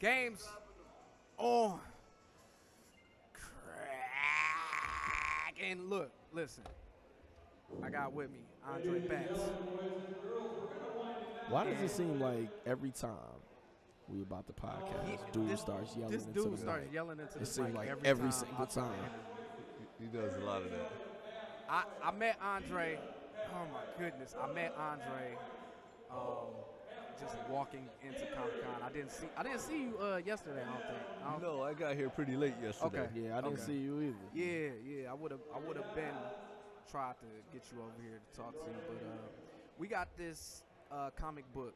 Games on Krack. And look, listen. I got with me Andre Batts. Why does it seem like every time we about the podcast, dude starts yelling This into dude the starts mic? yelling into the It seems mic like every single I start time. He does a lot of that. I met Andre. Oh my goodness! I met Andre just walking into Comic Con. I didn't see you yesterday. I don't think. No, I got here pretty late yesterday. Okay. Yeah, I didn't see you either. Yeah. I would have been tried to get you over here to talk to you, but we got this comic book,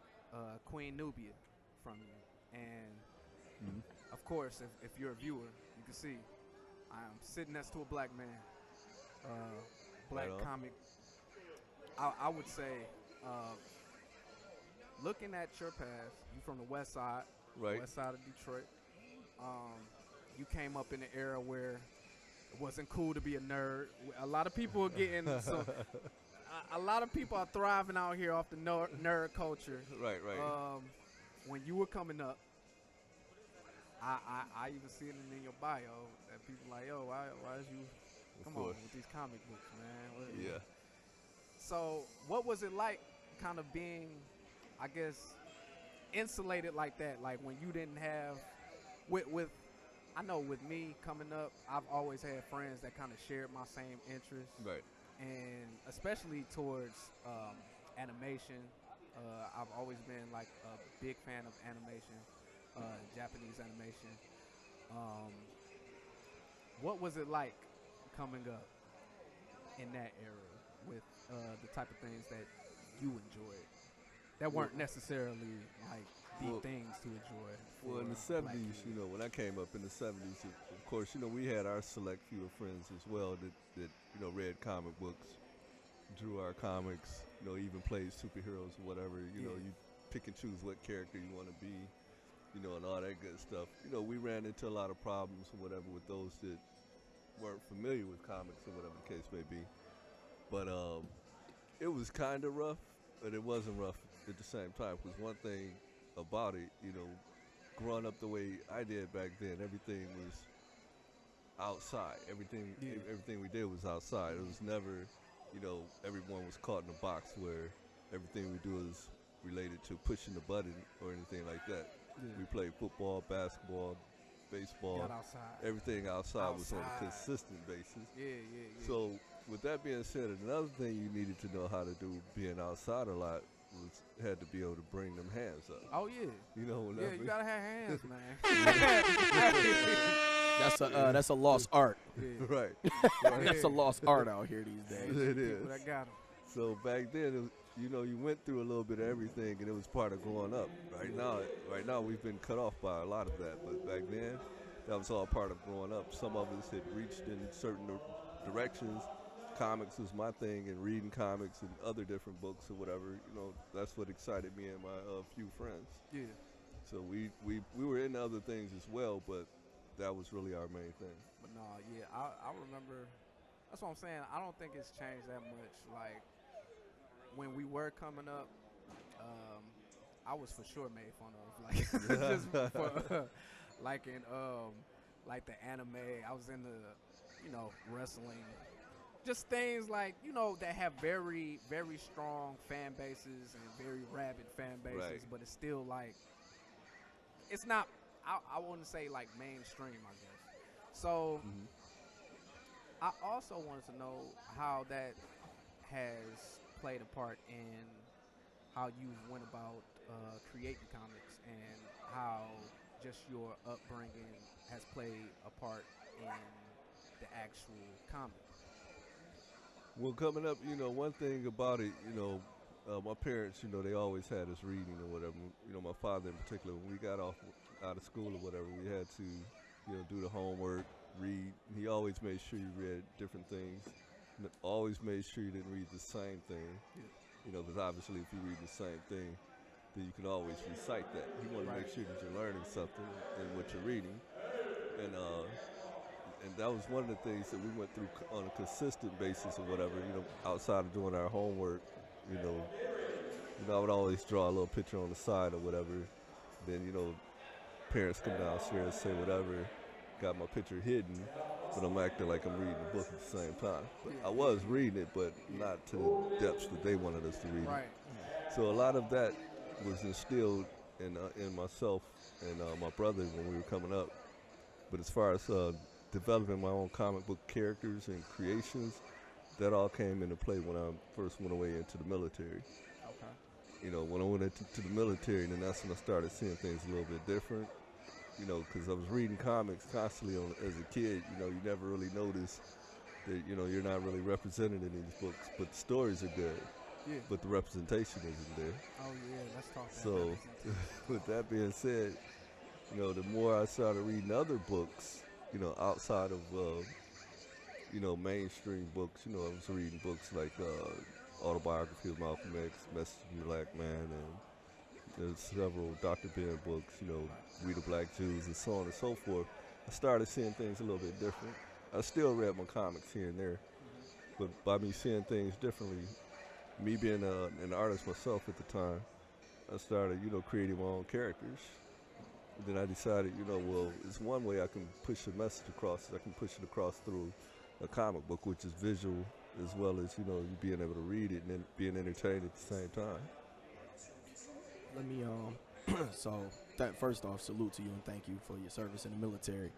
Queen Nubia, from you, and of course, if you're a viewer, you can see I'm sitting next to a black man, black Right on. comic. I would say, looking at your past, you from the west side, Right. west side of Detroit. You came up in an era where it wasn't cool to be a nerd. A lot of people are getting some. A lot of people are thriving out here off the nerd culture. Right. When you were coming up, I even see it in your bio that people like, yo, why is you come on with these comic books, man? Yeah. So what was it like, kind of being, I guess, insulated like that? Like when you didn't have, with I know with me coming up, I've always had friends that kind of shared my same interests. Right. And especially towards animation. I've always been like a big fan of animation, Japanese animation. What was it like coming up in that era with the type of things that you enjoyed that weren't necessarily like the things to enjoy? Well, in the 70s, when I came up in the 70s, of course, we had our select few of friends as well that read comic books, drew our comics, even played superheroes or whatever. You pick and choose what character you want to be, and all that good stuff. We ran into a lot of problems or whatever with those that weren't familiar with comics or whatever the case may be. But it was kind of rough, but it wasn't rough at the same time. Because one thing about it, growing up the way I did back then, everything was outside. Everything we did was outside. It was never, everyone was caught in a box where everything we do is related to pushing the button or anything like that. Yeah. We played football, basketball, baseball. Everything outside was on a consistent basis. Yeah. So with that being said, another thing you needed to know how to do being outside a lot had to be able to bring them hands up. Oh yeah. Yeah, you gotta have hands, man. That's a lost art. Yeah. Right. That's a lost art out here these days. It is. People that got them. So back then, you went through a little bit of everything, and it was part of growing up. Right now, we've been cut off by a lot of that, but back then, that was all part of growing up. Some of us had reached in certain directions. Comics was my thing, and reading comics and other different books or whatever. That's what excited me and my few friends. Yeah. So we were into other things as well, but that was really our main thing. But no, yeah, I remember. That's what I'm saying. I don't think it's changed that much. Like when we were coming up, I was for sure made fun of. Like just for, like in like the anime. I was in the wrestling. Just things like, that have very, very strong fan bases and very rabid fan bases, Right. but it's still like, it's not, I wouldn't say like mainstream, I guess. So, I also wanted to know how that has played a part in how you went about creating comics and how just your upbringing has played a part in the actual comic. Well, coming up, one thing about it, my parents, they always had us reading or whatever. My father in particular, when we got out of school or whatever, we had to, do the homework, read. He always made sure you read different things. Always made sure you didn't read the same thing. Because obviously if you read the same thing, then you can always recite that. He wanted to make sure that you're learning something in what you're reading. And that was one of the things that we went through on a consistent basis or whatever, outside of doing our homework, I would always draw a little picture on the side or whatever, then, parents come downstairs and say whatever, got my picture hidden, but I'm acting like I'm reading the book at the same time. But I was reading it, but not to the depths that they wanted us to read Right. it. So a lot of that was instilled in myself and my brother when we were coming up. But as far as developing my own comic book characters and creations, that all came into play when I first went away into the military. Okay. You know, when I went into the military, then that's when I started seeing things a little bit different. You know, because I was reading comics constantly as a kid. You know, you never really notice that, you know, you're not really represented in these books, but the stories are good. Yeah. But the representation isn't there. Oh yeah, let's talk about So, with that being said, you know, the more I started reading other books, you know, outside of, you know, mainstream books, you know, I was reading books like Autobiography of Malcolm X, Message from the Black Man, and there's several Dr. Ben books, you know, We the Black Jews, and so on and so forth. I started seeing things a little bit different. I still read my comics here and there, but by me seeing things differently, me being an artist myself at the time, I started, you know, creating my own characters. And then I decided, you know, well, it's one way I can push the message across. I can push it across through a comic book, which is visual, as well as, you know, you being able to read it and then being entertained at the same time. Let me so first off, salute to you and thank you for your service in the military.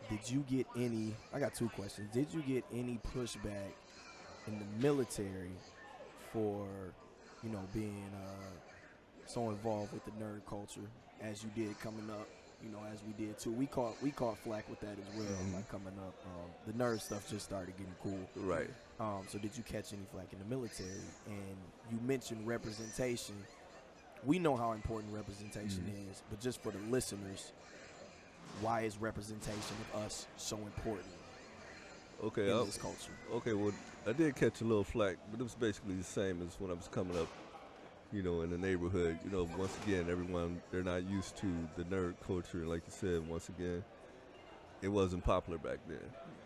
Did you get any? I got two questions. Did you get any pushback in the military for, you know, being so involved with the nerd culture as you did coming up? You know, as we did too. We caught flack with that as well. Mm-hmm. Like coming up, the nerd stuff just started getting cool. Right. So did you catch any flack in the military? And you mentioned representation. We know how important representation is, but just for the listeners, why is representation of us so important in this culture? Okay, well, I did catch a little flack, but it was basically the same as when I was coming up, you know, in the neighborhood. You know, once again, everyone, they're not used to the nerd culture. And like you said, once again, it wasn't popular back then.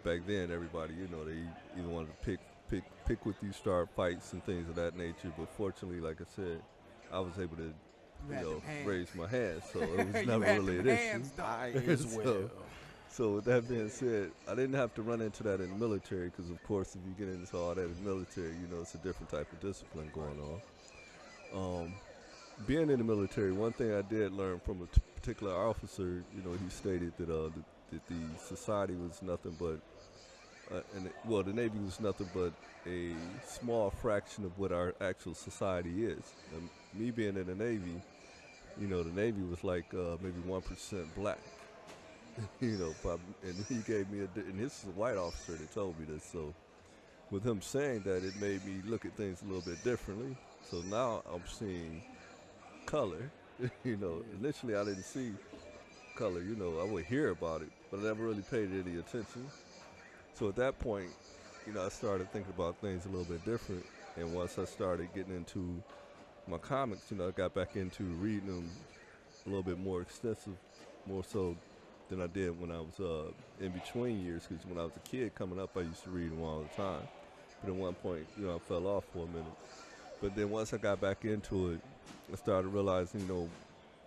Back then, everybody, you know, they either wanted to pick with you, start fights and things of that nature. But fortunately, like I said, I was able to, you know, raise my hand, so it was never really an issue. So with that being said, I didn't have to run into that in the military because, of course, if you get into all that in the military, you know, it's a different type of discipline going on. Being in the military, one thing I did learn from a particular officer, you know, he stated that that the society was nothing but, the Navy was nothing but a small fraction of what our actual society is. And me being in the Navy, you know, the Navy was like maybe 1% black. You know, and he gave me and this is a white officer that told me this. So with him saying that, it made me look at things a little bit differently. So now I'm seeing color. You know, initially I didn't see color. You know, I would hear about it, but I never really paid any attention. So at that point, you know, I started thinking about things a little bit different. And once I started getting into my comics, you know, I got back into reading them a little bit more extensive, more so than I did when I was in between years. Because when I was a kid coming up, I used to read them all the time. But at one point, you know, I fell off for a minute. But then once I got back into it, I started realizing, you know,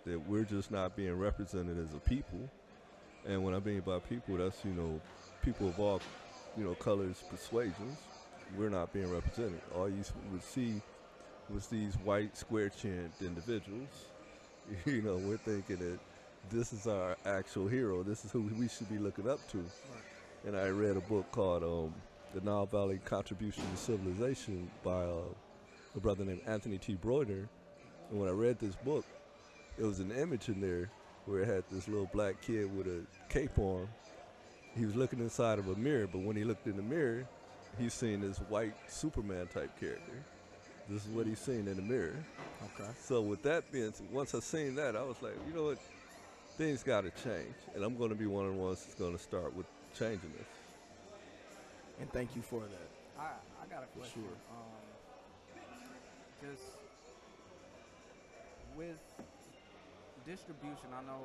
that we're just not being represented as a people. And when I mean by people, that's, you know, people of all, you know, colors, persuasions. We're not being represented. All you would see was these white, square-chinned individuals. You know, we're thinking that this is our actual hero. This is who we should be looking up to. Right. And I read a book called The Nile Valley Contribution to Civilization by a brother named Anthony T. Broder. And when I read this book, it was an image in there where it had this little black kid with a cape on. He was looking inside of a mirror, but when he looked in the mirror, he's seeing this white Superman type character. This is what he's seeing in the mirror. Okay. So with that being, once I seen that, I was like, you know what, things got to change, and I'm going to be one of the ones that's going to start with changing this. And thank you for that. I got a question. Sure. Just with distribution, I know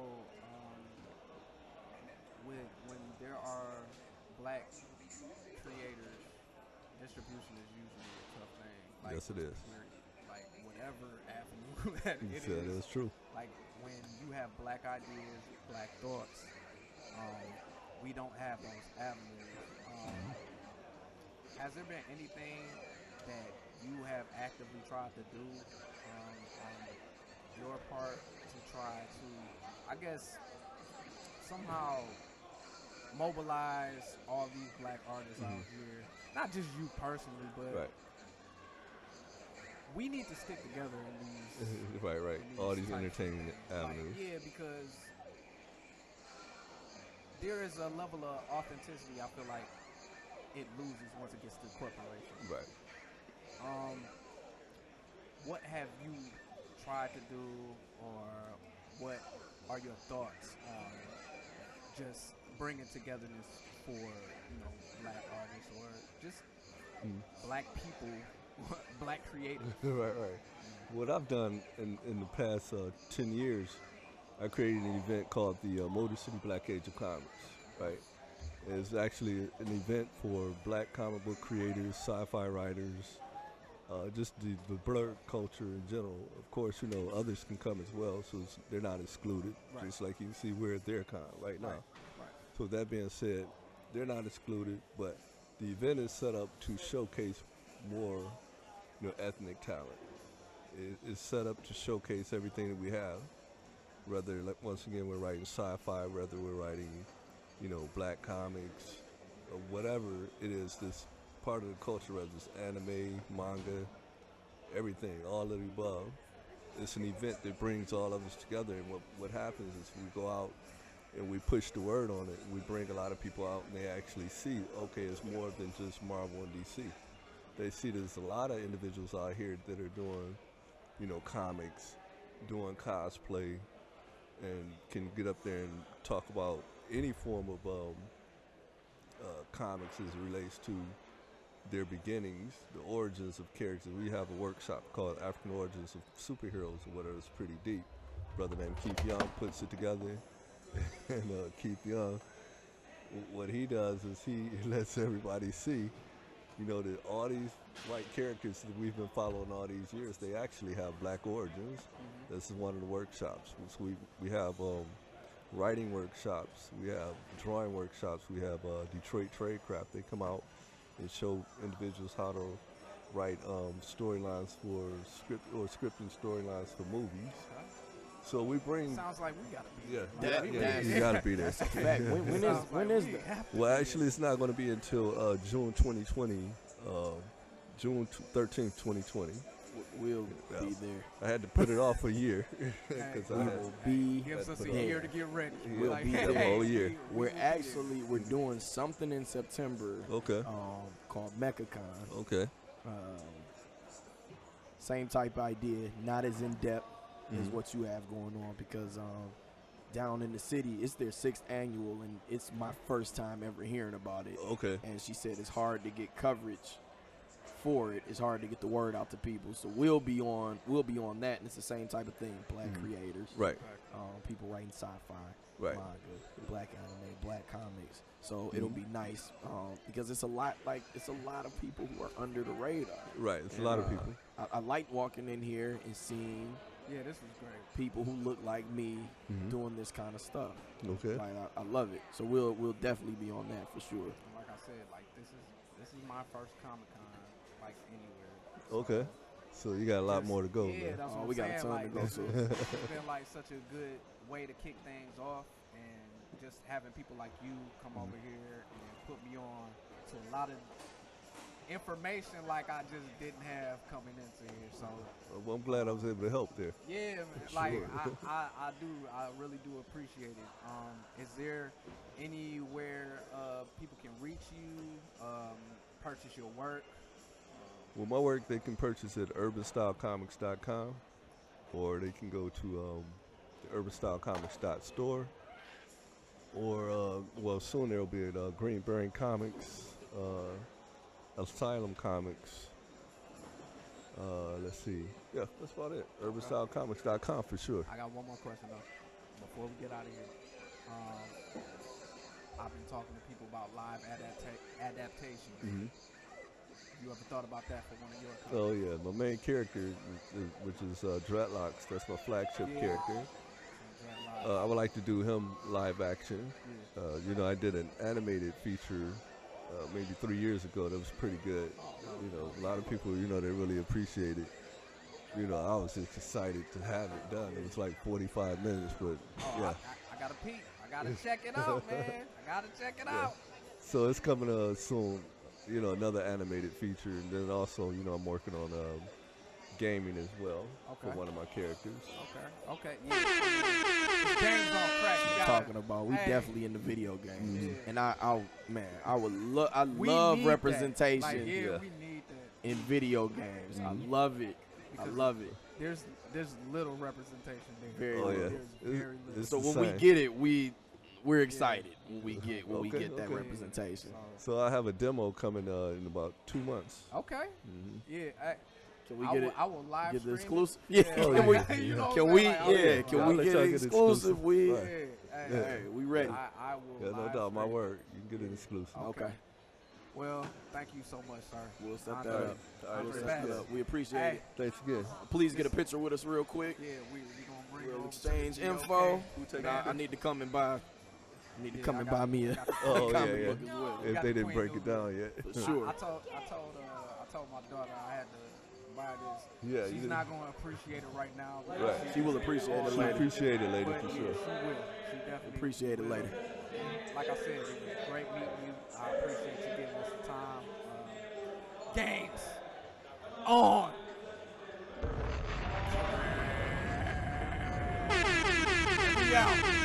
when there are black creators, distribution is usually a tough thing. Like, yes, it is. Like whatever avenue that it is. That's true. Like when you have black ideas, black thoughts, we don't have those avenues. Has there been anything that you have actively tried to do on your part to try to, I guess, somehow mobilize all these black artists out here? Not just you personally, but we need to stick together in these. Right. in these All these types of entertaining things. avenues. Yeah, because there is a level of authenticity I feel like it loses once it gets to corporation. Right. What have you tried to do, or what are your thoughts on just bringing togetherness for black artists or just black people, black creators? Right. What I've done in the past 10 years, I created an event called the Motor City Black Age of Comics, right? It's actually an event for black comic book creators, sci-fi writers, just the blurred culture in general. Of course, others can come as well, so they're not excluded. Right. Just like you can see, we're at their con right now. Right. So that being said, they're not excluded, but the event is set up to showcase more, ethnic talent. It's set up to showcase everything that we have. Whether, once again, we're writing sci-fi, whether we're writing, black comics, or whatever it is, this part of the culture, whether it's anime, manga, everything, all of the above. It's an event that brings all of us together, and what happens is we go out and we push the word on it. We bring a lot of people out, and they actually see, okay, it's more than just Marvel and DC. They see there's a lot of individuals out here that are doing, comics, doing cosplay, and can get up there and talk about any form of comics as it relates to their beginnings, the origins of characters. We have a workshop called African Origins of Superheroes, or whatever. It's pretty deep. Brother named Keith Young puts it together. And Keith Young, what he does is he lets everybody see, that all these white characters that we've been following all these years, they actually have black origins. This is one of the workshops. We have writing workshops, we have drawing workshops, we have Detroit Trade Craft. They come out and show individuals how to write storylines for scripting storylines for movies. So we bring. Sounds like we gotta be. You gotta be there. That's a fact. When is that? Well, actually, it's not going to be until June 2020, June 13th, 2020. We'll be there. I had to put it off a year because We will be Gives us a there. year to get ready. We'll Like, be hey, there. hey, Whole year. We're doing something in September. Okay. Called MechaCon. Okay. Same type idea, not as in depth as what you have going on, because down in the city, it's their 6th annual, and it's my first time ever hearing about it. Okay. And she said it's hard to get coverage for it. It's hard to get the word out to people. So we'll be on that, and it's the same type of thing. Black creators, Right. people writing sci-fi, Right. manga, black anime, black comics. So it'll be nice because it's a lot of people who are under the radar. Right. It's a And, lot of people. I like walking in here and seeing Yeah, this was great. people who look like me doing this kind of stuff. Okay. Like I love it. So we'll definitely be on that for sure. And like I said, like this is my first Comic Con, like anywhere. So Okay. So you got a lot more to go, Yeah, man. that's what We I'm got a saying. ton Like, to go this to. it's been like such a good way to kick things off, and just having people like you come over here and put me on to a lot of information like I just didn't have coming into here. So Well, I'm glad I was able to help there. yeah, like I really do appreciate it. Is there anywhere people can reach you, purchase your work? Well, my work they can purchase at urbanstylecomics.com, or they can go to the urbanstylecomics.store, or soon there'll be at Greenberry Comics, Asylum Comics. Let's see. Yeah, that's about it. urbanstylecomics.com for sure. I got one more question though before we get out of here. I've been talking to people about live adaptations. You ever thought about that for one of your comics? Oh yeah, my main character, which is Dreadlocks. That's my flagship character. I would like to do him live action. You know, I did an animated feature maybe 3 years ago that was pretty good. You know, a lot of people, you know, they really appreciate it. You know, I was just excited to have it done. It was like 45 minutes, but yeah. I gotta peek. I gotta check it out, man. I gotta check it out. So it's coming soon, you know, another animated feature. And then also, you know, I'm working on gaming as well for one of my characters. Okay. Yeah. Games on Krack. Talking about, we definitely in the video games, and I would love, I We love need representation that. Like, yeah, we need that. in video games. I love it. I love it. There's little representation there. Very Oh little. yeah. There's very little. It's So the when we same. get it, we're excited when we get that Okay. representation. So I have a demo coming in about 2 months. Okay. Yeah. Can we get it? I will live Get the stream exclusive? it. Yeah. Oh, Can we? yeah. You know what Can I'm we? saying? Like, Yeah. I'll Can I'll we let get y'all it get exclusive? exclusive. We. Right. Hey, we ready. I will. Yeah, no live doubt. My stream it. word. You can get it exclusive. Okay. Well, thank you so much, sir. We'll set Andre. that up. All right, We'll Andre set that Bass. up. We appreciate Hey. it. Thanks again. Please get a picture with us real quick. Yeah, we gonna bring We'll over exchange to the info. okay. I need to come and buy. Need to come I and got- buy me I a got the- Oh, comic yeah, book yeah. as well. If got they the didn't Queen break it Nubia. down yet. For sure. I told my daughter I had to buy this. Yeah, She's you not gonna appreciate it right now. But Right. She will appreciate it She later. appreciate it later But for yeah, sure. she will. She definitely Appreciate it will. later. Like I said, it was great meeting you. I appreciate you giving us the time. Games on. We out.